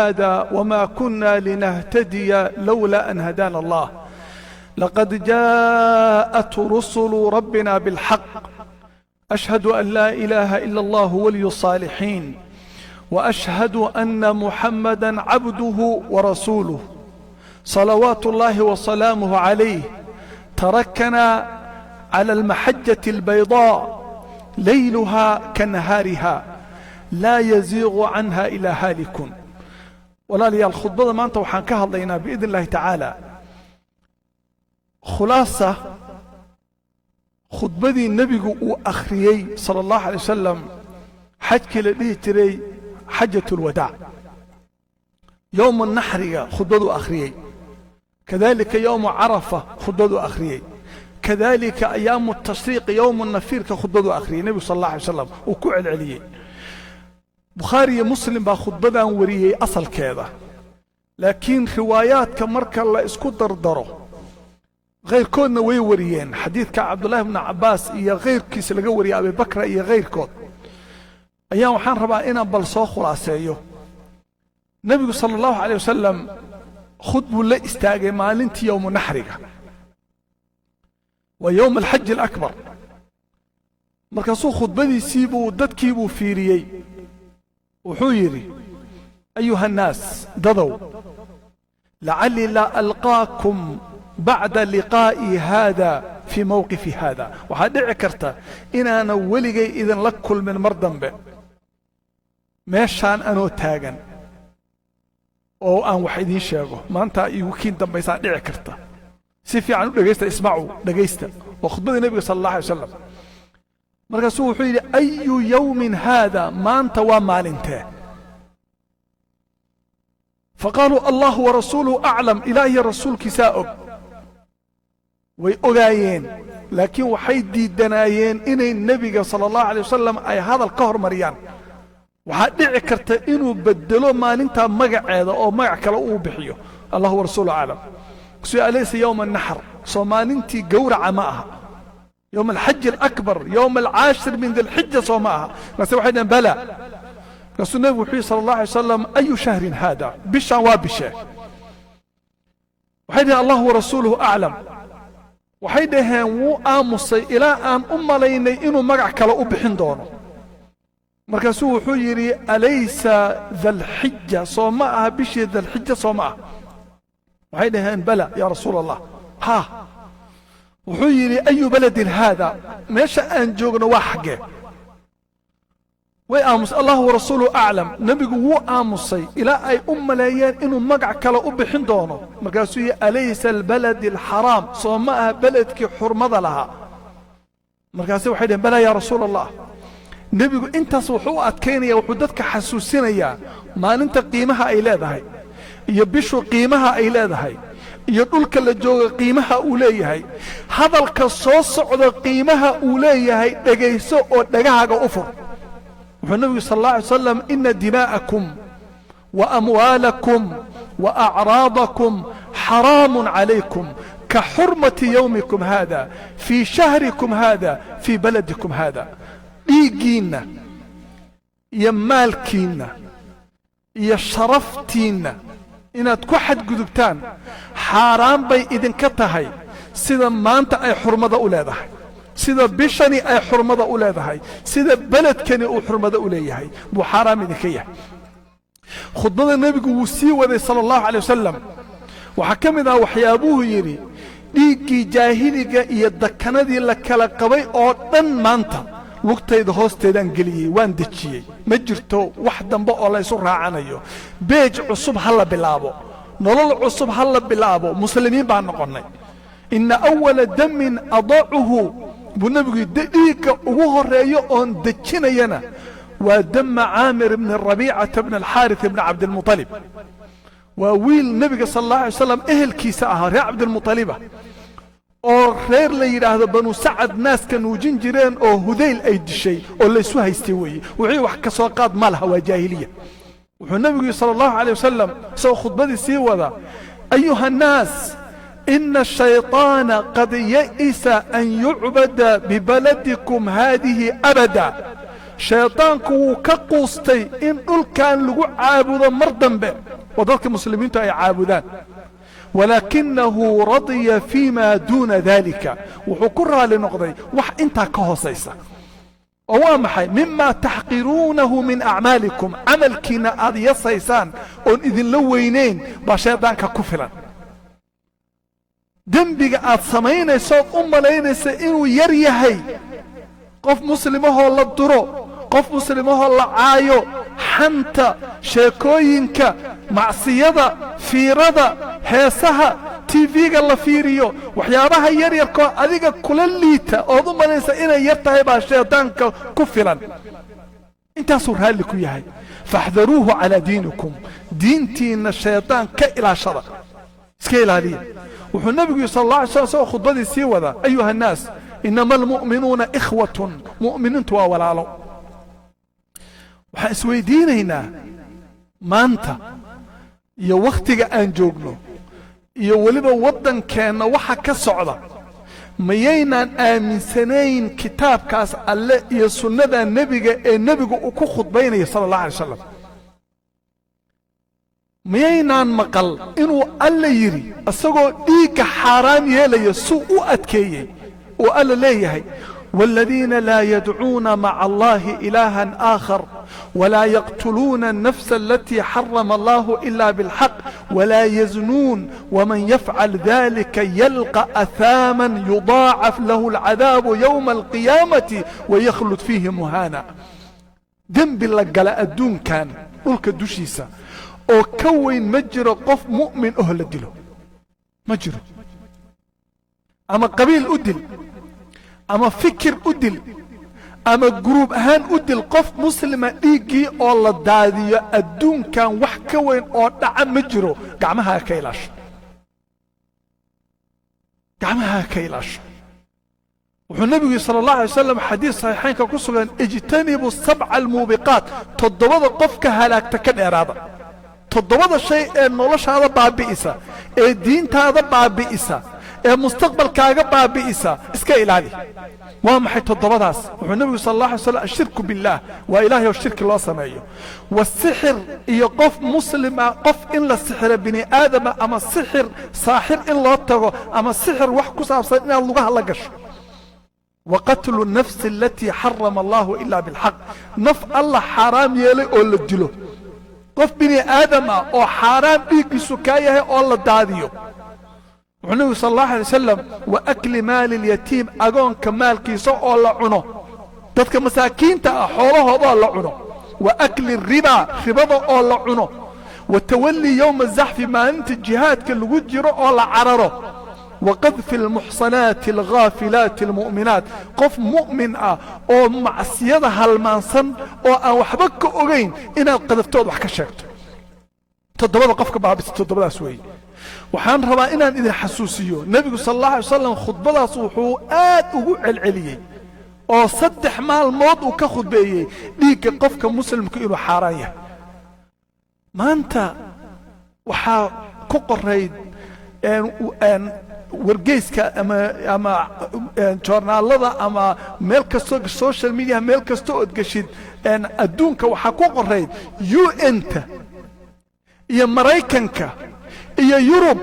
هذا وما كنا لنهتدي لولا أن هدانا الله لقد جاءت رسل ربنا بالحق أشهد أن لا إله إلا الله ولي الصالحين وأشهد أن محمدا عبده ورسوله صلوات الله وسلامه عليه تركنا على المحجة البيضاء ليلها كنهارها لا يزيغ عنها إلا هالك. walaalyaal khudbada maanta waxaan ka hadlaynaa biidn illaahi tacaala khulaasa khudbadii nebigu uu akhriyey sala allahu alay wasalam xajkii la dhihi jiray xajatulwadaac yowma naxriga khudbaduu akhriyey kadalika yowma carafa khudbaduu akhriyey kadalika ayaamu tashriiqi yowma nafiirka khudbaduu akhriyey nebigu sala allah alay wasalam uu ku celceliyey bukhaari iyo muslim baa khudbadan wariyey asalkeeda laakiin riwaayaadka marka la isku dardaro kayrkoodna way wariyeen xadiidka cabdullaahi bni cabbaas iyo kayrkiisa laga wariyey abibakra iyo kayrkood ayaa waxaan rabaa inaan bal soo khulaaseeyo nebigu sala allahu calay wasalam khudbuu la istaagay maalintii yowmu naxriga waa yowma alxaji alakbar markaasuu khudbadiisiibuu dadkiibuu fiiriyey wuxuu yidhi ayuha annaas dadow lacallii laa alqaakum bacda liqaa'i haada fii mawqifi haada waxaa dhici karta inaanan weligay idinla kulmin mar dambe meeshaan anoo taagan oo aan wax idiin sheego maanta iigu kiin dambaysaa dhici karta si fiican u dhegaysta ismacuu dhegaysta waa khudbadii nebiga sala allah alay wasalam markaasuu wuxuu yidhi ayu yowmin haada maanta waa maalintee faqaaluu allahu warasuuluhu aclam ilaahiyo rasuulkiisaa og way ogaayeen laakiin waxay diidanaayeen inay nebiga sala allahu alay wasalam ay hadal ka hormariyaan waxaa dhici karta inuu bedelo maalintaa magaceeda oo magac kale uu bixiyo allahu warasuuluhu aclam su alaysa yowma annaxr soo maalintii gowraca ma aha يوم الحج الأكبر يوم العاشر من ذي الحجة صومها ناس واحد بلى رسول النبي صلى الله عليه وسلم أي شهر هذا بشا وبشا وحيد الله ورسوله أعلم وحيد هو آمصي إلى أن ليني إنه مرع كلا أبحن دونه مركزوه حيري أليس ذا الحجة صومها بشي ذا الحجة صومها وحيد بلى يا رسول الله ها wuxuu yidhi ayu baladin haada meesha aan joogno waa xaggee way aamusay allahu warasuuluhu aclam nebigu wuu aamusay ilaa ay u maleeyeen inuu magac kale u bixin doono markaasuu yidhi alaysa albaladi alxaraam soo ma aha beledkii xurmada lahaa markaase waxay dhaheen balaa yaa rasuula allah nebigu intaas wuxuu u adkaynaya wuxuu dadka xasuusinayaa maalinta qiimaha ay leedahay iyo bishu qiimaha ay leedahay iyo dhulka la jooga qiimaha uu leeyahay hadalka soo socda qiimaha uu leeyahay dhegayso oo dhagahaaga u fur wuxuu nebigu sal allah alay wasalam ina dimaa'akum wa amwaalakum wa acraadakum xaraamun calaykum ka xurmati yowmikum haada fii shahrikum haada fii baladikum haada dhiiggiinna iyo maalkiinna iyo sharaftiinna inaad ku xadgudubtaan xaaraan bay idinka tahay sida maanta ay xurmada u leedahay sida bishani ay xurmada u leedahay sida beledkani uu xurmada u leeyahay buu xaaraam idinka yahay khudbada nebigu wuu sii waday sala allahu calay wasalam waxaa ka mid ah waxyaabuhu yidhi dhiiggii jaahiliga iyo dakanadii la kala qabay oo dhan maanta lugtayda hoosteedaan geliyey waan dejiyey ma jirto wax dambe oo laysu raacanayo beej cusub ha la bilaabo nolol cusub ha la bilaabo muslimiin baan noqonnay ina awala damin adacuhu buu nebigu dhiigga ugu horreeyo oon dejinayana waa dama caamir ibni rabiicata bni alxaaris ibni cabdilmuطalib waa wiil nebiga sala allahu alay wasalam ehelkiisa ahaa reer cabdilmuطaliba oo reer la yidhaahdo banu sacad naaska nuujin jireen oo hudayl ay dishay oo laysu haystay weeye wixii wax ka soo qaad ma laha waa jaahiliya wuxuu nebigu yihi sala allahu calay wasalam isagoo khudbadii sii wada ayuha annaas ina ashayطaana qad ya'isa an yucbada bibaladikum haadihi abada shaydaanku wuu ka quustay in dhulkan lagu caabudo mar dambe oo dadka muslimiintu ay caabudaan walaakinahu radiya fiima duuna dalika wuxuu ku raali noqday wax intaa ka hoosaysa oo waa maxay mima taxqiruunahu min acmaalikum camalkiina aad yasaysaan oon idinla weynayn baa shaydaanka ku filan dembiga aad samaynaysood u malaynaysa inuu yar yahay qof muslimahoo la duro qof muslimahoo la caayo xanta sheekooyinka macsiyada fiirada heesaha tv-ga la fiiriyo waxyaabaha yaryarkoo adiga kula liita ood u malaysa inay yar tahay baa shaydaanka ku filan intaasuu raalli ku yahay faxdaruuhu calaa diinikum diintiinna shaydaan ka ilaashada iska ilaaliya wuxuu nebigu yihi sal alla alay slam isagoo khudbadii sii wada ayuha annaas inama almu'minuuna ikhwatun mu'miniintu waa walaalo waxaan isweydiinaynaa maanta iyo wakhtiga aan joogno iyo weliba waddankeenna waxa ka socda mayaynaan aaminsanayn kitaabkaas alle iyo sunnada nebiga ee nebigu uu ku khudbaynaya sala allah alay wasalam mayaynaan maqal inuu alle yidhi isagoo dhiigga xaaraam yeelaya suu u adkeeyey oo alla leeyahay والذين لا يدعون مع الله إلها آخر ولا يقتلون النفس التي حرم الله إلا بالحق ولا يزنون ومن يفعل ذلك يلقى أثاما يضاعف له العذاب يوم القيامة ويخلد فيه مهانا ذنب لقل أدون كان قلك دوشيسا أو كوين مجرى قف مؤمن أهل الدلو مجرى أما قبيل أدل ama fikir u dil ama gruub ahaan u dil qof muslima dhiiggii oo la daadiyo adduunkan wax ka weyn oo dhaca ma jiro gacmaha ka ilaasho gacmaha ka ilaasho wuxuu nebigu sala allahu alay wasalam xadiis saxiixaynka ku sugan ijtanibu sabca almuubiqaat toddobada qofka halaagta ka dheeraada toddobada shay ee noloshaada baabi'isa ee diintaada baabi'isa ee mustaqbalkaaga baabi'isa iska ilaali waa maxay toddobadaas wuxuu nebigu sal allah alay slam ashirku billaah waa ilaahay oo shirki loo sameeyo wasixir iyo qof muslima qof in la sixiro bini aadama ama sixir saaxir in loo tago ama sixir wax ku saabsan inaad lugaha la gasho waqatlu nafsi alatii xarama allahu ila bilxaq naf allah xaaraam yeelay oo la dilo qof bini aadam ah oo xaaraam dhiiggiisu kaa yahay oo la daadiyo wuxuu nebigu sal allahu alay wasalam wa akli maali lyatiim agoonka maalkiisa oo la cuno dadka masaakiinta ah xoolahoodoo la cuno wa akli ribaa ribada oo la cuno wa tawalli yowma azaxfi maalinta jihaadka lagu jiro oo la cararo wa qadfi almuxsanaati alghaafilaati almu'minaat qof mu'min ah oo macsiyada halmaansan oo aan waxba ka ogayn inaad qadaftood wax ka sheegto toddobada qofka baabisa toddobadaas weeye waxaan rabaa inaan idin xasuusiyo nebigu sal allahu alay wasalam khudbadaas wuxuu aad ugu celceliyey oo 3 maalmood uu ka khudbeeyey dhiigga qofka muslimka inuu xaaraan yahay maanta waxaa ku qorayd wargeyska ama joornaalada ama meel kastoo social media meel kastoo ood geshid adduunka waxaa ku qorayd UN-ta iyo maraykanka iyo yurub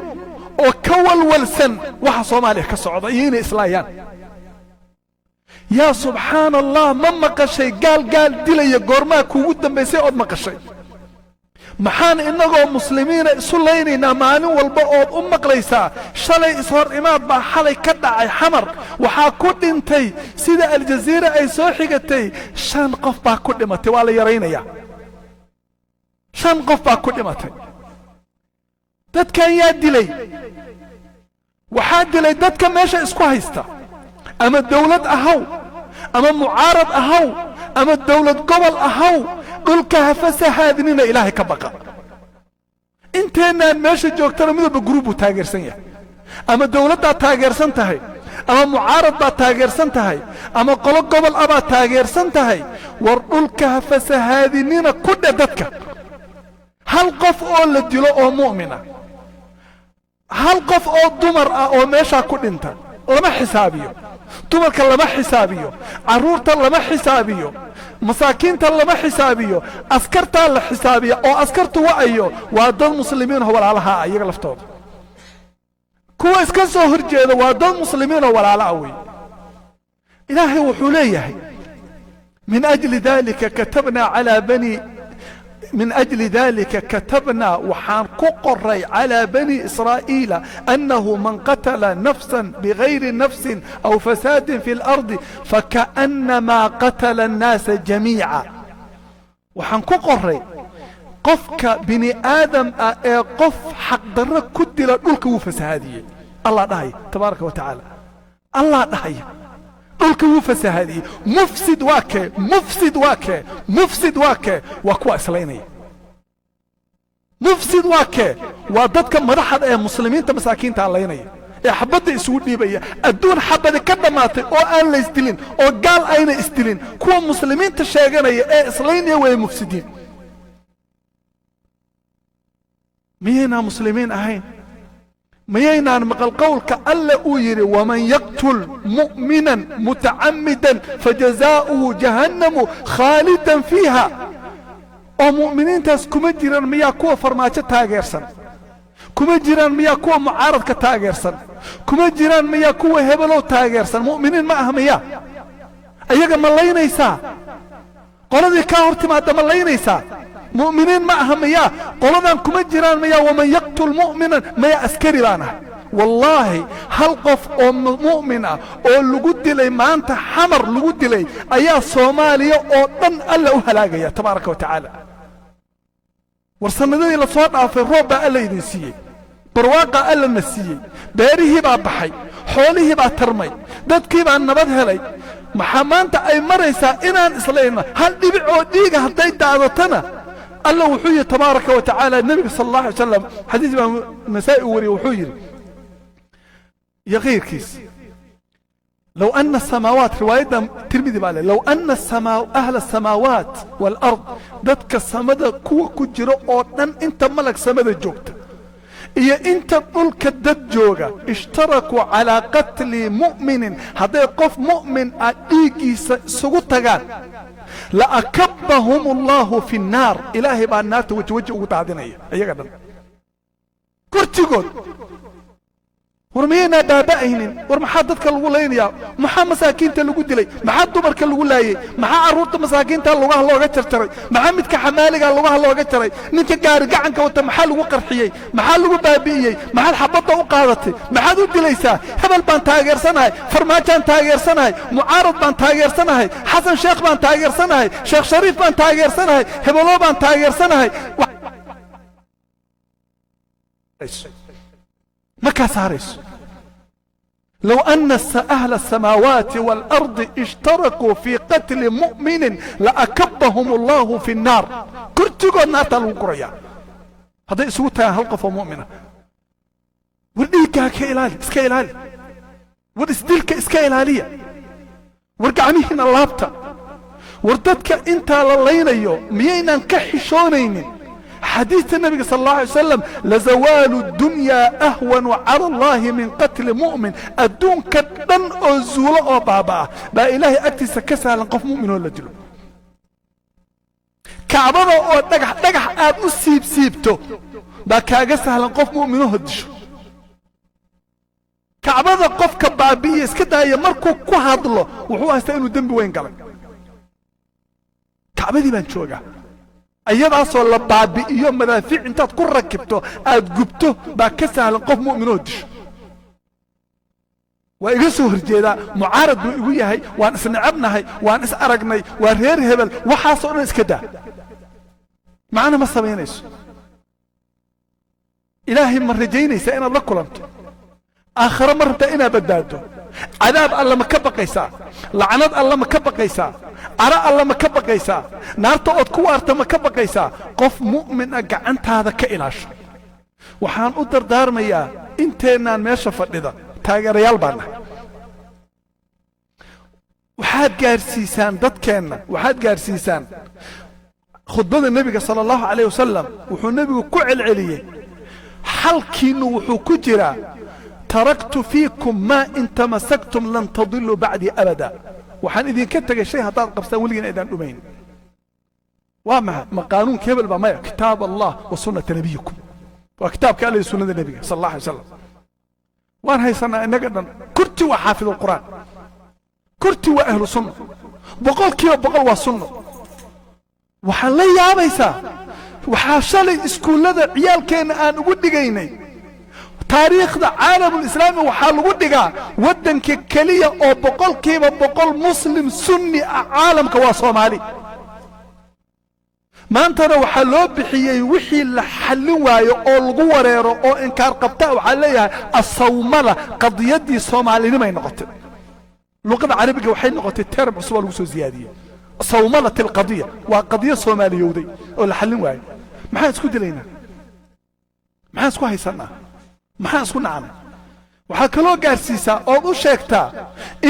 oo ka walwalsan waxa soomaaliya ka socda iyo inay islaayaan yaa subxaan allah ma maqashay gaal dilaya goormaa kuugu dambaysay ood maqashay maxaan innagoo muslimiina isu laynaynaa maalin walba ood u maqlaysaa shalay ishor imaad baa xalay ka dhacay xamar waxaa ku dhintay sida aljaziira ay soo xigatay 5 qof baa ku dhimatay waa la yaraynayaa 5 qof baa ku dhimatay dadkan yaa dilay waxaa dilay dadka meesha isku haysta ama dawlad ahaw ama mucaarad ahaw ama dawlad gobol ahaw dhulka ha fasahaadinina ilaahay ka baqa inteennaan meesha joogtana midaba guruub uu taageersan yahay ama dawladdaad taageersan tahay ama mucaarad baad taageersan tahay ama qolo gobol ah baad taageersan tahay war dhulka ha fasahaadinina ku dhe dadka hal qof oo la dilo oo mu'mina hal qof oo dumar ah oo meeshaa ku dhinta lama xisaabiyo dumarka lama xisaabiyo, carruurta lama xisaabiyo, masaakiinta lama xisaabiyo, askartaa la xisaabiya oo askartu wa'ayo waa dad muslimiin oo walaalaha iyaga laftooda. kuwa iska soo horjeeda waa dad muslimiin oo walaalaha wey. ilaahay wuxuu leeyahay min ajli dalika katabna calaa bani من أجل ذلك كتبنا وحان قري على بني إسرائيل أنه من قتل نفسا بغير نفس أو فساد في الأرض فكأنما قتل الناس جميعا. وحان قري قفك بني آدم قف حق درك كدل لك وفسادية. الله داي تبارك وتعالى الله داي لك وفسادية مفسد واكي مفسد واكي مفسد واكي وكوا إسليني مفسد واكي وضدك مدحد مسلمين مساكين تعليني حبدا يسود ليبيا الدون حبدا كدماتي او ان لا يستلين او قال اين يستلين كوا مسلمين تشاغنيا إسليني وي مفسدين. مينا مسلمين اهين مينا مقال قولك ألا أويري ومن يقتل مؤمنا متعمدا فجزاؤه جهنم خالدا فيها. ومؤمنين تاس كما جيران ميا كوا فرماجة تاغيرسن، كما جيران ميا كوا معارض كتاغيرسن، كما جيران ميا كوا هبلو تاغيرسن. مؤمنين ما أهميا أيها ملاينيسا قولي كاورتي ما دملاينيسا مؤمنين ما أهميا قولنا كما جيران ميا ومن يقتل مؤمنا ميا أسكري بانا. والله هل قف مؤمنة او لقد لي ما انت حمر لقد لي ايا صوماليا او دن الا وهلاقيا تبارك وتعالى. ورسلنا الى صوت في الروب الا يدنسيه برواقع الا نسيه بيريه با بحي حوله با ترمي ددكي با نبد هلي محامانتا اي مريسا انان اسلينا هل دبعو ديغا هداي دادتنا الله وحوية تبارك وتعالى. النبي صلى الله عليه وسلم حديث مسائي وري وحوية يا غير كيس لو أن السماوات رواية ترمذي بالله لو أن أهل السماوات والأرض دتك السماء كو كجرو أوتن أنت ملك سماء جوجت إيه أنت ملك دد جوجا اشتركوا على قتل مؤمن هذا قف مؤمن أديكي سقطان لأكبهم الله في النار. إلهي بان النار توجه وتعدنية أيها قدر كرتيقود ورمينا بابائهن ورمحادتك الولين يا محا مساكين تلقوا دلي محا دمرك الولاي محا عروت مساكين تلقوها لوغا جرجري محا مدك حمالك لوغا لوغا جري نينك غارغا عنك وانت محا لوغو قرخيي محا لوغو بابيي محا الحبطه او قادتي محا دو دليسا هبل بان تاغيرسناي فرماجان تاغيرسناي معارض بان تاغيرسناي حسن شيخ بان تاغيرسناي شيخ شريف بان تاغيرسناي هبلو بان تاغيرسناي ما كسارس. لو أن أهل السماوات والأرض اشتركوا في قتل مؤمن لأكبهم الله في النار. كرتقوا النار الوقرية هذا يسوتها هلقف مؤمنة وديكا كإلالي اسكا إلالي ودسدلك اسكا إلالية ورقعنيهن اللابتا وردتك انت للين ايو ميينا كحشونين. حديث النبي صلى الله عليه وسلم لزوال الدنيا أهون على الله من قتل مؤمن. الدون كدن أزولا بابا با إلهي أكتس كسا لنقف مؤمن ولا جلو كعبا او دقح آد نسيب سيبتو با كاقسا لنقف مؤمن وهدشو كعبا قف كبابية اسكدا يمركو كوهاد الله وحوها استينو دنبي وين قلق كعبا دي بانشوغا ayadaasoo la baabi'iyo madaafiic intaad ku rakibto aad gubto baa ka sahlan qof mu'min oo disho. waa iga soo horjeedaa mucaarad buu igu yahay waan isnacabnahay waan is aragnay waa reer hebel waxaasoo dhan iska daa macna ma samaynayso. ilaahay ma rajaynaysaa inaad la kulanto aakhiro ma rabtaa inaad badbaado cadaab alla ma ka baqaysaa lacnad alla ma ka baqaysaa cara alla ma ka baqaysaa naarta ood ku waarta ma ka baqaysaa qof mu'min ah gacantaada ka ilaasho. waxaan u dardaarmayaa inteennaan meesha fadhida taageerayaal baan nahay waxaad gaarsiisaan dadkeenna waxaad gaarsiisaan khudbada nebiga sala allahu calayh wasalam wuxuu nebigu ku celceliyey xalkiinnu wuxuu ku jiraa taraktu fiikum maa in tamasaktum lan tadiluu bacdii abada waxaan idinka tegay shay haddaad qabstaan weligiina idaan dhumayn waa maxay ma qaanuunka hebel baa maya kitaab allah wa sunnata nabiyikum waa kitaabka alla iyo sunnada nebiga sal allah alay wasalam waan haysanaa innaga dhan kurti waa xaafid alqur'aan kurti waa ahlu sunna boqolkiiba boqol waa sunna waxaan la yaabaysaa waxaa shalay iskuullada ciyaalkeenna aan ugu dhigaynay taariikhda caalamulislaami waxaa lagu dhigaa waddanka keliya oo boqolkiiba boqol muslim sunni ah caalamka waa soomaali maantana waxaa loo bixiyey wixii la xallin waayo oo lagu wareero oo inkaar qabta waxaa leeyahay asawmala qadiyaddii soomaalinimay noqotay luqada carabiga waxay noqotay term cusub oo lagu soo ziyaadiyey sawmalat alqadiya waa qadiyo soomaaliyowday oo la xallin waayo maxaan isku dilaynaa maxaan isku haysanaa maxaan isku nacnay waxaa kaloo gaarsiisaa ood u sheegtaa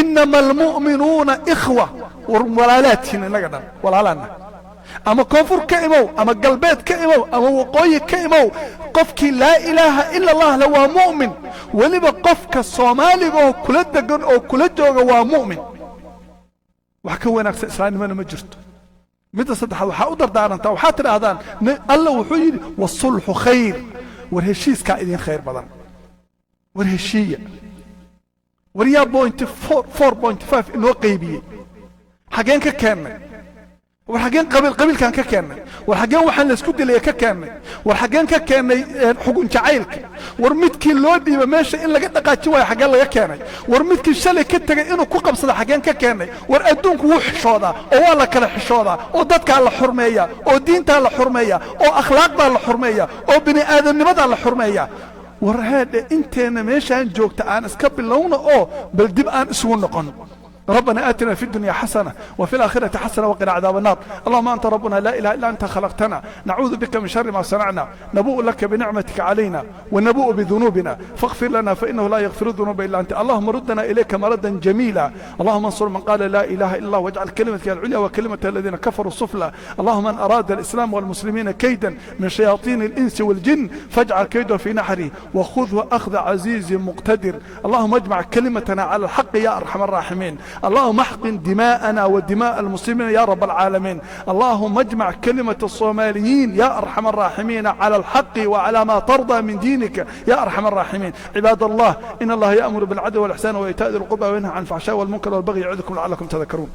inama almu'minuuna ikhwa war walaalaadkiina innaga dhan walaalaanna ama koonfur ka imow ama galbeed ka imow ama waqooyi ka imow qofkii laa ilaaha ila allah la waa mu'min weliba qofka soomaaliga oo kula degan oo kula jooga waa mu'min wax ka wanaagsan islaamnimana ma jirto midda saddexaad waxaa u dardaarantaa waxaad tidhaahdaan alla wuxuu yidhi wasulxu khayr war heshiiskaa idin khayr badan war heshiiya war yaa 4.5 inoo qaybiyey xageen ka keennay war xageen qabiilkan ka keennay war xageen waxaan la isku dilay ka keennay war xageen ka keennay xugun jacaylka war midkii loo dhiiba meesha in laga dhaqaaji waayo xageen laga keenay war midkii shalay ka tagay inuu ku qabsado xageen ka keennay war adduunku wuu xishoodaa oo waa la kala xishoodaa oo dadkaa la xurmeeya oo diintaa la xurmeeya oo akhlaaqdaa la xurmeeya oo bini aadamnimadaa la xurmeeya war haadhe inteenna meeshaan joogta aan iska bilowna oo bal dib aan isugu noqon ربنا آتنا في الدنيا حسنة وفي الآخرة حسنة وقنا عذاب النار اللهم أنت ربنا لا إله إلا أنت خلقتنا نعوذ بك من شر ما صنعنا نبوء لك بنعمتك علينا ونبوء بذنوبنا فاغفر لنا فإنه لا يغفر الذنوب إلا أنت اللهم ردنا إليك مردا جميلا اللهم انصر من قال لا إله إلا الله واجعل كلمتك العليا وكلمة الذين كفروا السفلى اللهم من أراد الإسلام والمسلمين كيدا من شياطين الإنس والجن فاجعل كيده في نحره وخذه أخذ عزيز مقتدر اللهم اجمع كلمتنا على الحق يا أرحم الراحمين اللهم احقن دماءنا ودماء المسلمين يا رب العالمين اللهم اجمع كلمة الصوماليين يا أرحم الراحمين على الحق وعلى ما ترضى من دينك يا أرحم الراحمين عباد الله إن الله يأمر بالعدل والإحسان وإيتاء ذي القربى وينهى عن الفحشاء والمنكر والبغي يعظكم لعلكم تذكرون